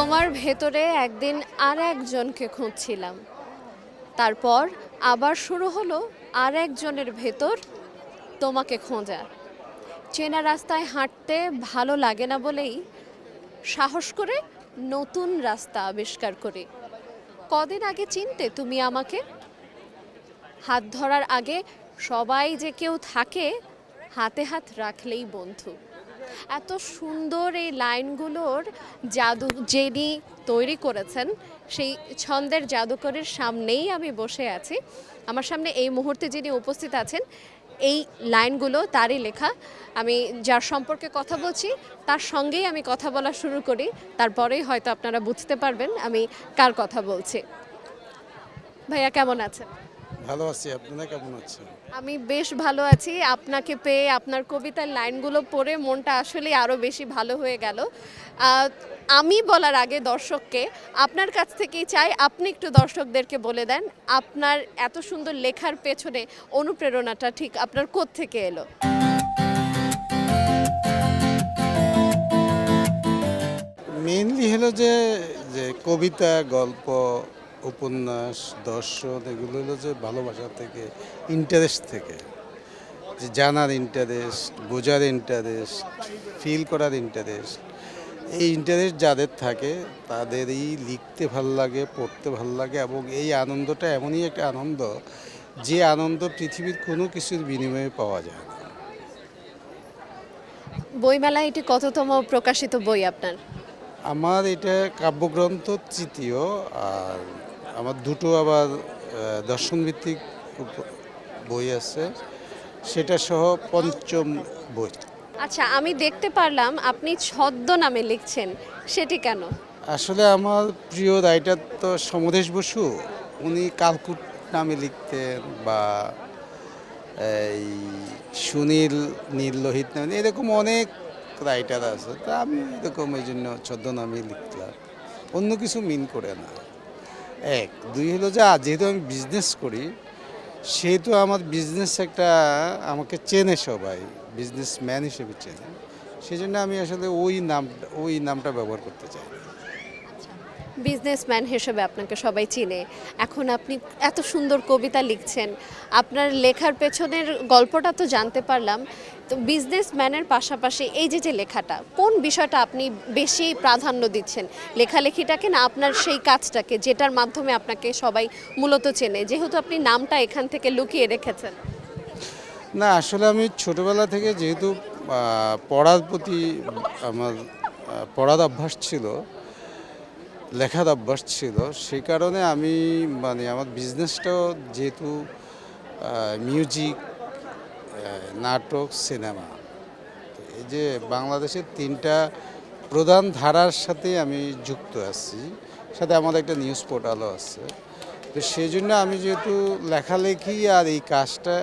তোমার ভেতরে একদিন আর একজনকে খুঁজছিলাম, তারপর আবার শুরু হলো আর একজনের ভেতর তোমাকে খোঁজা। চেনা রাস্তায় হাঁটতে ভালো লাগে না বলেই সাহস করে নতুন রাস্তা আবিষ্কার করি। কদিন আগে চিনতে তুমি আমাকে? হাত ধরার আগে সবাই যে কেউ থাকে, হাতে হাত রাখলেই বন্ধু। এত সুন্দর এই লাইনগুলোর জাদু যিনি তৈরি করেছেন, সেই ছন্দের জাদুকরের সামনেই আমি বসে আছি। আমার সামনে এই মুহূর্তে যিনি উপস্থিত আছেন, এই লাইনগুলো তারই লেখা। আমি যার সম্পর্কে কথা বলছি তার সঙ্গেই আমি কথা বলা শুরু করি, তারপরেই হয়তো আপনারা বুঝতে পারবেন আমি কার কথা বলছি। ভাইয়া কেমন আছেন? ভালো আছি। আপনারা কেমন আছেন? আমি বেশ ভালো আছি। আপনাকে পেয়ে, আপনার কবিতার লাইনগুলো পড়ে মনটা আসলে আরও বেশি ভালো হয়ে গেল। আমি বলার আগে দর্শককে আপনার কাছ থেকেই চাই, আপনি একটু দর্শকদেরকে বলে দেন আপনার এত সুন্দর লেখার পেছনে অনুপ্রেরণাটা ঠিক আপনার কোত্থেকে এলো? মেইনলি হলো যে যে কবিতা, গল্প, উপন্যাস, দর্শন এগুলো হলো যে ভালোবাসা থেকে, ইন্টারেস্ট থেকে, যে জানার ইন্টারেস্ট, বোঝার ইন্টারেস্ট, ফিল করার ইন্টারেস্ট। এই ইন্টারেস্ট যাদের থাকে তাদেরই লিখতে ভাল লাগে, পড়তে ভাল লাগে, এবং এই আনন্দটা এমনই একটা আনন্দ যে আনন্দ পৃথিবীর কোনো কিছুর বিনিময়ে পাওয়া যায় না। বইমেলায় এটি কততম প্রকাশিত বই আপনার? আমার এটা কাব্যগ্রন্থ তৃতীয়, আর আমার দুটো আবার দর্শনভিত্তিক বই আছে, সেটা সহ পঞ্চম বই। আচ্ছা, আমি দেখতে পারলাম আপনি ছদ্মনামে লিখছেন, সেটি কেন? আসলে আমার প্রিয় রাইটার তো সমরেশ বসু, উনি কালকুট নামে লিখতেন, বা এই সুনীল নীললোহিত নামে এরকম অনেক রাইটার আছে। তা আমি এরকম এই জন্য ছদ্মনামে লিখলাম, অন্য কিছু মিন করে না। এক দুই হলো যে যেহেতু আমি বিজনেস করি, সেহেতু আমার বিজনেস একটা আমাকে চেনে, সবাই বিজনেসম্যান হিসেবে চেনে, সেই জন্য আমি আসলে ওই নামটা ব্যবহার করতে চাই না। বিজনেসম্যান হিসেবে আপনাকে সবাই চিনে। এখন আপনি এত সুন্দর কবিতা লিখছেন, আপনার লেখার পেছনের গল্পটা তো জানতে পারলাম। তো বিজনেসম্যানের পাশাপাশি এই যে যে লেখাটা, কোন বিষয়টা আপনি বেশি প্রাধান্য দিচ্ছেন? লেখালেখিটাকে না আপনার সেই কাজটাকে, যেটার মাধ্যমে আপনাকে সবাই মূলত চেনে, যেহেতু আপনি নামটা এখান থেকে লুকিয়ে রেখেছেন? না, আসলে আমি ছোটবেলা থেকে যেহেতু পড়ার প্রতি আমার পড়ার অভ্যাস ছিল, লেখার অভ্যাস ছিল, সেই কারণে আমি মানে আমার বিজনেসটাও যেহেতু মিউজিক, নাটক, সিনেমা, এই যে বাংলাদেশের তিনটা প্রধান ধারার সাথে আমি যুক্ত আছি, সাথে আমাদের একটা নিউজ পোর্টালও আছে। তো সেই জন্য আমি যেহেতু লেখালেখি আর এই কাজটা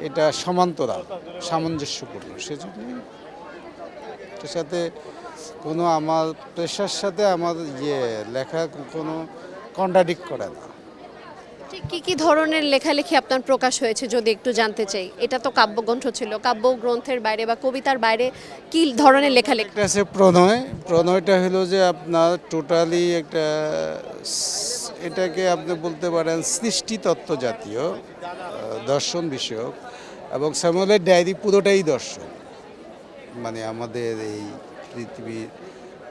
এটা সমান্তরাল, সামঞ্জস্যপূর্ণ, সেজন্যই এটার সাথে কোনো আমার পেশার সাথে আমার লেখা কোনো কন্ট্রাডিক্ট করে না। ঠিক কী ধরনের লেখালেখি আপনার প্রকাশ হয়েছে যদি একটু জানতে চাই? এটা তো কাব্যগ্রন্থ ছিল, কাব্যগ্রন্থের বাইরে বা কবিতার বাইরে কী ধরনের লেখালেখি? একটা আছে প্রণয়। প্রণয়টা হলো যে আপনার টোটালি একটা এটাকে আপনি বলতে পারেন সৃষ্টিতত্ত্ব জাতীয়, দর্শন বিষয়ক, এবং স্যামুয়েলের ডায়েরি পুরোটাই দর্শন। মানে আমাদের এই পৃথিবীর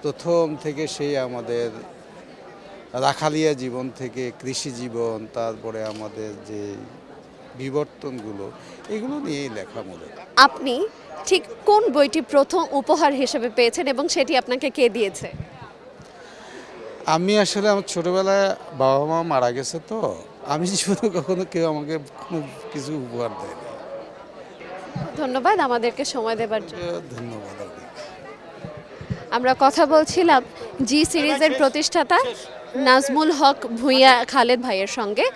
প্রথম থেকে সেই আমাদের রাখালিয়া জীবন থেকে কৃষি জীবন, তারপরে আমাদের যে বিবর্তনগুলো, এগুলো নিয়েই লেখা মূলত। আপনি ঠিক কোন বইটি প্রথম উপহার হিসেবে পেয়েছেন এবং সেটি আপনাকে কে দিয়েছে? আমি আসলে আমার ছোটোবেলায় বাবা মা মারা গেছে, তো আমি জীবনে কখনো কেউ আমাকে কোনো কিছু উপহার দেয়নি। ধন্যবাদ আমাদেরকে সময় দেবার জন্য। ধন্যবাদ আপনাকে। আমরা কথা বলছিলাম জি সিরিজের প্রতিষ্ঠাতা নাজমুল হক ভূঁইয়া খালেদ ভাইয়ের সঙ্গে।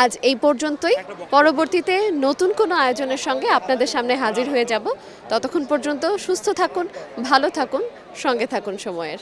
আজ এই পর্যন্তই। পরবর্তীতে নতুন কোনো আয়োজনের সঙ্গে আপনাদের সামনে হাজির হয়ে যাব। ততক্ষণ পর্যন্ত সুস্থ থাকুন, ভালো থাকুন, সঙ্গে থাকুন সময়ের।